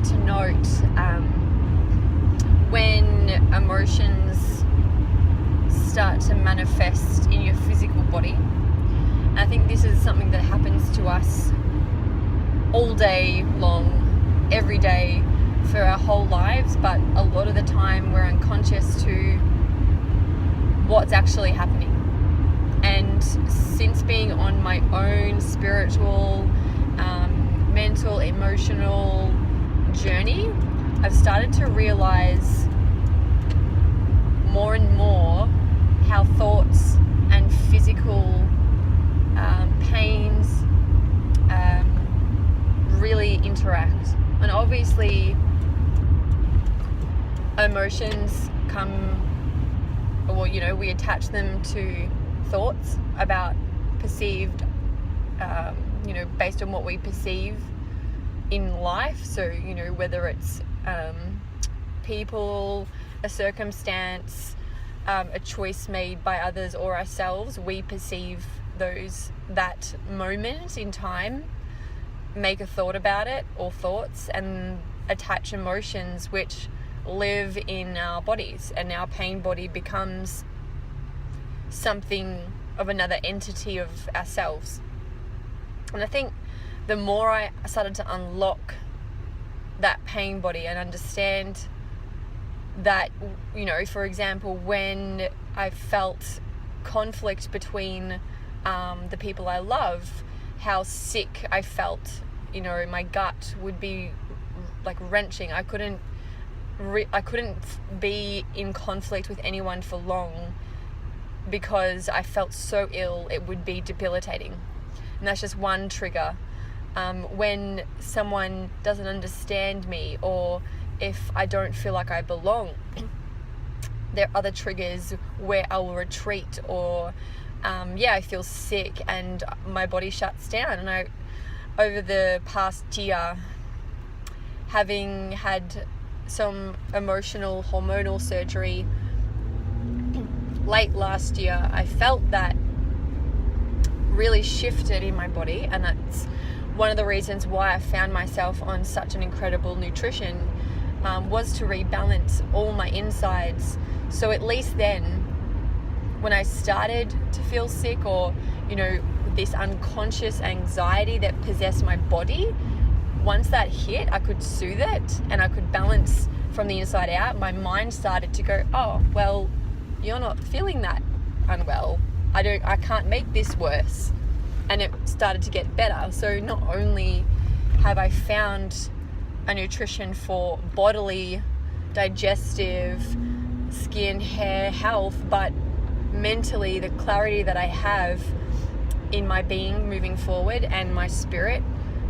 to note when emotions start to manifest in your physical body. And I think this is something that happens to us all day long, every day, for our whole lives, but a lot of the time we're unconscious to what's actually happening. And since being on my own spiritual, mental, emotional journey, I've started to realize more and more how thoughts and physical pains really interact. And obviously emotions come, well, we attach them to thoughts about perceived, based on what we perceive in life. So, whether it's people, a circumstance, a choice made by others or ourselves, we perceive that moment in time, make a thought about it or thoughts, and attach emotions which live in our bodies, and our pain body becomes something of another entity of ourselves. And I think the more I started to unlock that pain body and understand that, for example, when I felt conflict between the people I love, how sick I felt, my gut would be like wrenching. I couldn't be in conflict with anyone for long because I felt so ill, it would be debilitating. And that's just one trigger. When someone doesn't understand me, or if I don't feel like I belong, there are other triggers where I will retreat, or I feel sick and my body shuts down. And over the past year, having had some emotional hormonal surgery late last year, I felt that really shifted in my body, and that's one of the reasons why I found myself on such an incredible nutrition, was to rebalance all my insides. So at least then, when I started to feel sick, or this unconscious anxiety that possessed my body, once that hit, I could soothe it and I could balance from the inside out. My mind started to go, oh, well, you're not feeling that unwell. I can't make this worse. And it started to get better. So not only have I found a nutrition for bodily, digestive, skin, hair health, but mentally, the clarity that I have in my being moving forward, and my spirit,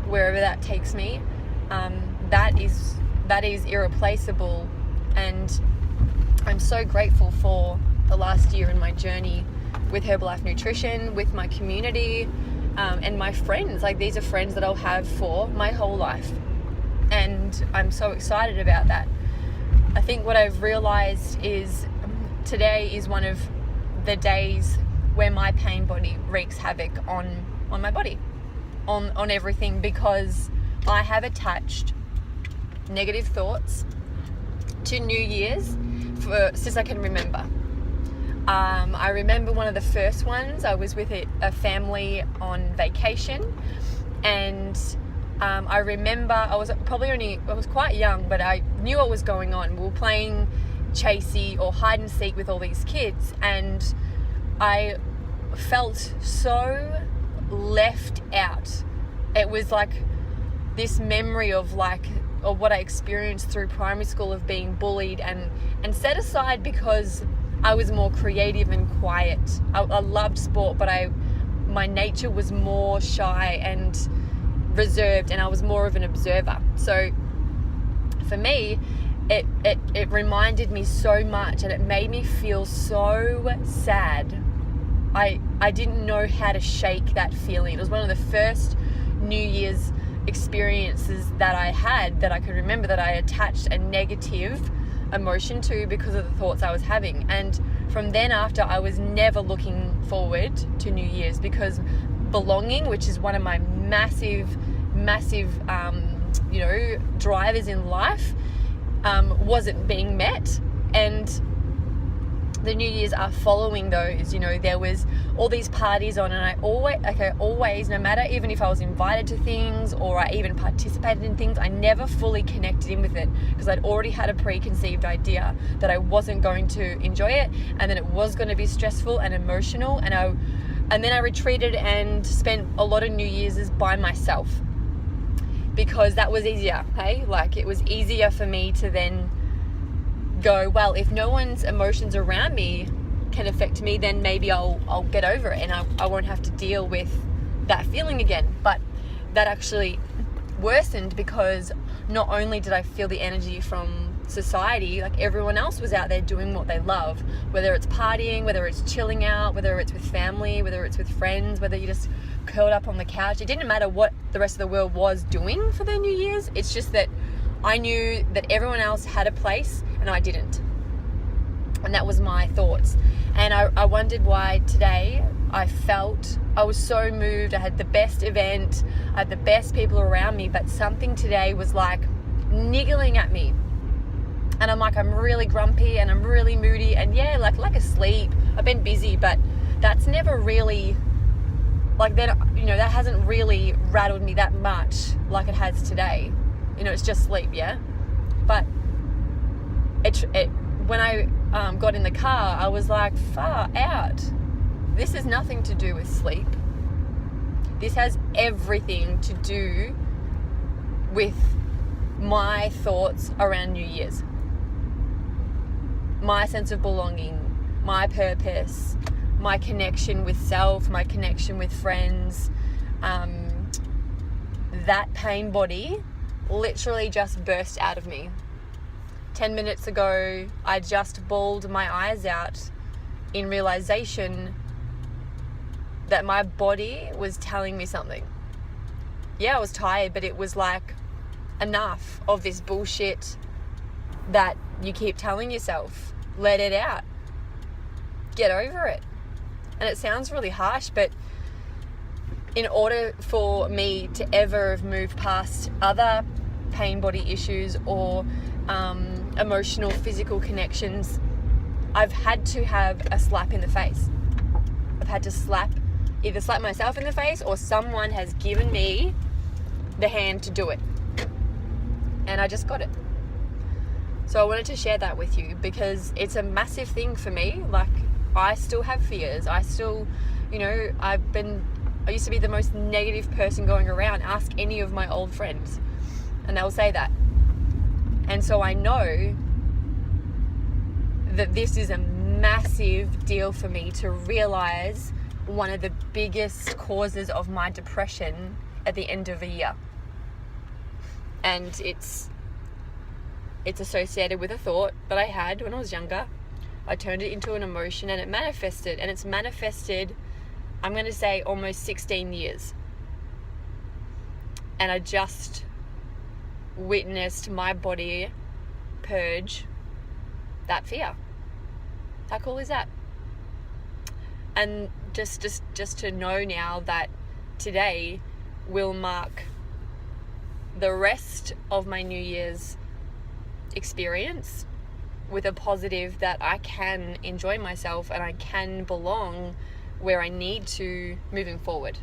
wherever that takes me, that is irreplaceable. And I'm so grateful for the last year in my journey with Herbalife Nutrition, with my community, and my friends. Like, these are friends that I'll have for my whole life, and I'm so excited about that. I think what I've realized is today is one of the days where my pain body wreaks havoc on my body, on everything, because I have attached negative thoughts to New Year's since I can remember. I remember one of the first ones. I was with a family on vacation, and I remember I was quite young, but I knew what was going on. We were playing chasey or hide and seek with all these kids, and I felt so left out. It was like this memory of what I experienced through primary school, of being bullied and set aside because I was more creative and quiet. I loved sport, but my nature was more shy and reserved, and I was more of an observer. So for me, it reminded me so much, and it made me feel so sad. I didn't know how to shake that feeling. It was one of the first New Year's experiences that I had, that I could remember, that I attached a negative emotion to because of the thoughts I was having. And from then after, I was never looking forward to New Year's, because belonging, which is one of my massive drivers in life wasn't being met. And the New Year's are following those. There was all these parties on, and I always, no matter, even if I was invited to things or I even participated in things, I never fully connected in with it, because I'd already had a preconceived idea that I wasn't going to enjoy it, and that it was going to be stressful and emotional. And then I retreated and spent a lot of New Year's by myself, because that was easier. It was easier for me to then go, well, if no one's emotions around me can affect me, then maybe I'll get over it, and I won't have to deal with that feeling again. But that actually worsened, because not only did I feel the energy from society, like everyone else was out there doing what they love, whether it's partying, whether it's chilling out, whether it's with family, whether it's with friends, whether you just curled up on the couch. It didn't matter what the rest of the world was doing for their New Year's. It's just that I knew that everyone else had a place and I didn't. And that was my thoughts. And I wondered why today I was so moved. I had the best event, I had the best people around me, but something today was like niggling at me. And I'm like, I'm really grumpy and I'm really moody, and like asleep. I've been busy, but that's never really, that hasn't really rattled me that much like it has today. It's just sleep, yeah? But when I got in the car, I was like, far out. This has nothing to do with sleep. This has everything to do with my thoughts around New Year's. My sense of belonging, my purpose, my connection with self, my connection with friends. That pain body literally just burst out of me. 10 minutes ago, I just bawled my eyes out in realization that my body was telling me something. Yeah, I was tired, but it was like, enough of this bullshit that you keep telling yourself. Let it out. Get over it. And it sounds really harsh, but in order for me to ever have moved past other pain body issues or emotional, physical connections, I've had to have a slap in the face. I've had to either slap myself in the face, or someone has given me the hand to do it. And I just got it. So I wanted to share that with you, because it's a massive thing for me. Like, I still have fears. I still, I used to be the most negative person going around. Ask any of my old friends and they'll say that. And so I know that this is a massive deal for me to realize one of the biggest causes of my depression at the end of a year. And it's associated with a thought that I had when I was younger. I turned it into an emotion and it manifested. And it's manifested, I'm going to say, almost 16 years. And I just witnessed my body purge that fear. How cool is that? And just to know now that today will mark the rest of my New Year's experience with a positive, that I can enjoy myself and I can belong where I need to moving forward.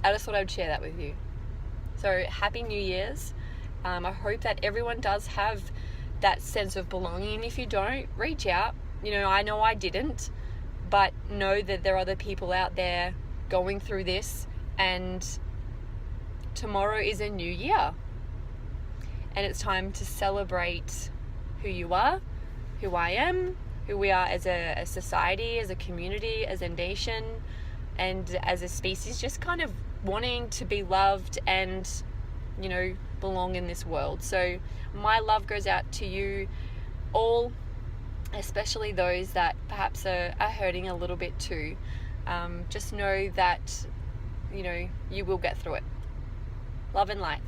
I just thought I would share that with you. So happy New Year's. I hope that everyone does have that sense of belonging. And if you don't, reach out. I know I didn't, but know that there are other people out there going through this, and tomorrow is a new year. And it's time to celebrate who you are, who I am, who we are as a society, as a community, as a nation, and as a species, just kind of wanting to be loved and, belong in this world. So my love goes out to you all, especially those that perhaps are hurting a little bit too. Just know that, you will get through it. Love and light.